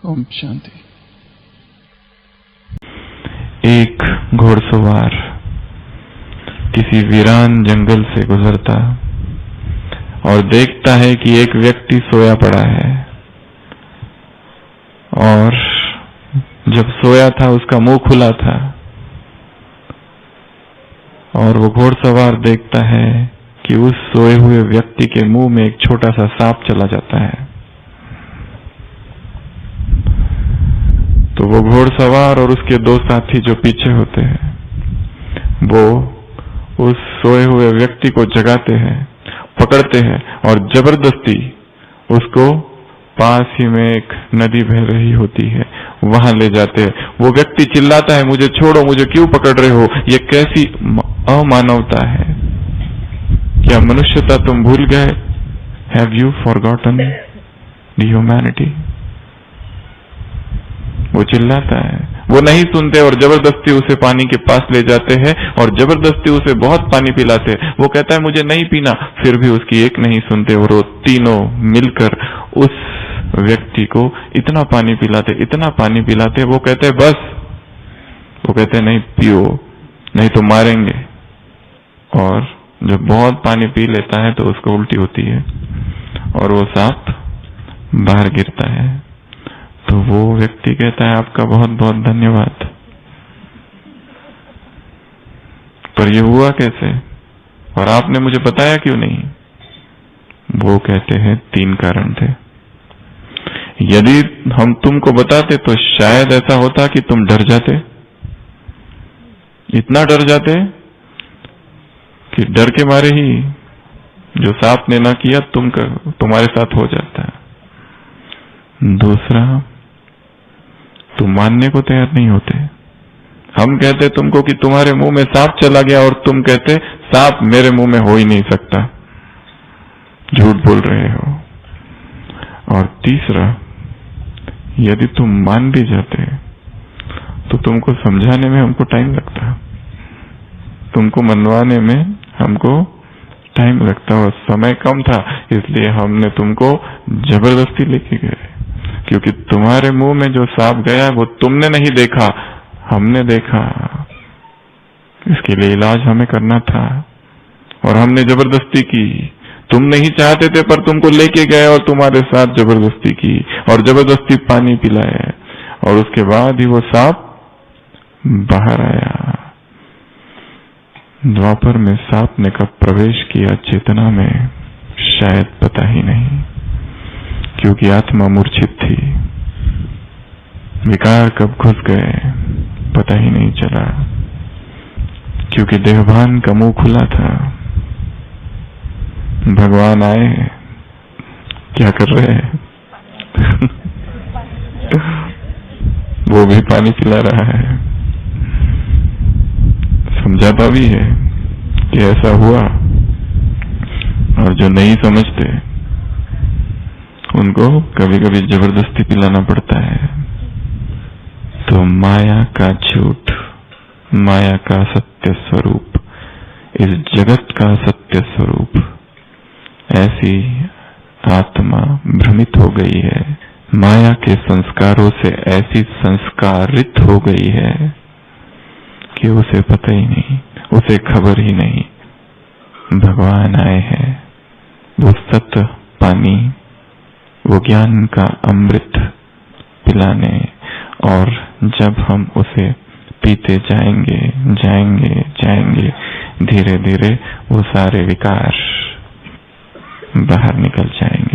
ओम शांति। एक घोड़सवार किसी वीरान जंगल से गुजरता और देखता है कि एक व्यक्ति सोया पड़ा है, और जब सोया था उसका मुंह खुला था, और वो घोड़सवार देखता है कि उस सोए हुए व्यक्ति के मुंह में एक छोटा सा सांप चला जाता है। तो वो घोड़सवार और उसके दो साथी जो पीछे होते हैं, वो उस सोए हुए व्यक्ति को जगाते हैं, पकड़ते हैं और जबरदस्ती उसको पास ही में एक नदी बह रही होती है वहां ले जाते हैं। वो व्यक्ति चिल्लाता है, मुझे छोड़ो, मुझे क्यों पकड़ रहे हो, ये कैसी अमानवता है, क्या मनुष्यता तुम भूल गए? Have you forgotten the humanity? वो चिल्लाता है, वो नहीं सुनते और जबरदस्ती उसे पानी के पास ले जाते हैं और जबरदस्ती उसे बहुत पानी पिलाते हैं। वो कहता है मुझे नहीं पीना, फिर भी उसकी एक नहीं सुनते और वो तीनों मिलकर उस व्यक्ति को इतना पानी पिलाते, वो कहते हैं बस, वो कहते हैं नहीं पियो, नहीं तो मारेंगे। और जब बहुत पानी पी लेता है तो उसको उल्टी होती है और वो सांप बाहर गिरता है। तो वो व्यक्ति कहता है आपका बहुत बहुत धन्यवाद, पर ये हुआ कैसे और आपने मुझे बताया क्यों नहीं? वो कहते हैं 3 कारण थे। यदि हम तुमको बताते तो शायद ऐसा होता कि तुम डर जाते, इतना डर जाते कि डर के मारे ही जो सांप ने ना किया तुम्हारे साथ हो जाता है। दूसरा, तुम मानने को तैयार नहीं होते। हम कहते तुमको कि तुम्हारे मुंह में सांप चला गया और तुम कहते सांप मेरे मुंह में हो ही नहीं सकता, झूठ बोल रहे हो। और तीसरा, यदि तुम मान भी जाते तो तुमको समझाने में हमको टाइम लगता, तुमको मनवाने में हमको टाइम लगता और समय कम था, इसलिए हमने तुमको जबरदस्ती लेके गए, क्योंकि तुम्हारे मुंह में जो सांप गया वो तुमने नहीं देखा, हमने देखा। इसके लिए इलाज हमें करना था और हमने जबरदस्ती की। तुम नहीं चाहते थे पर तुमको लेके गए और तुम्हारे साथ जबरदस्ती की और जबरदस्ती पानी पिलाया और उसके बाद ही वो सांप बाहर आया। द्वापर में सांप ने कब प्रवेश किया चेतना में शायद पता ही नहीं, क्योंकि आत्मा मूर्छित थी। विकार कब घुस गए पता ही नहीं चला, क्योंकि देहभान का मुंह खुला था। भगवान आए, क्या कर रहे हैं? वो भी पानी पिला रहा है, समझाता भी है कि ऐसा हुआ। और जो नहीं समझते उनको कभी कभी जबरदस्ती पिलाना पड़ता है। तो माया का झूठ, माया का सत्य स्वरूप, इस जगत का सत्य स्वरूप, ऐसी आत्मा भ्रमित हो गई है, माया के संस्कारों से ऐसी संस्कारित हो गई है कि उसे पता ही नहीं, उसे खबर ही नहीं। भगवान आए हैं वो सत्य पानी, वो ज्ञान का अमृत पिलाने, और जब हम उसे पीते जाएंगे धीरे धीरे वो सारे विकार बाहर निकल जाएंगे।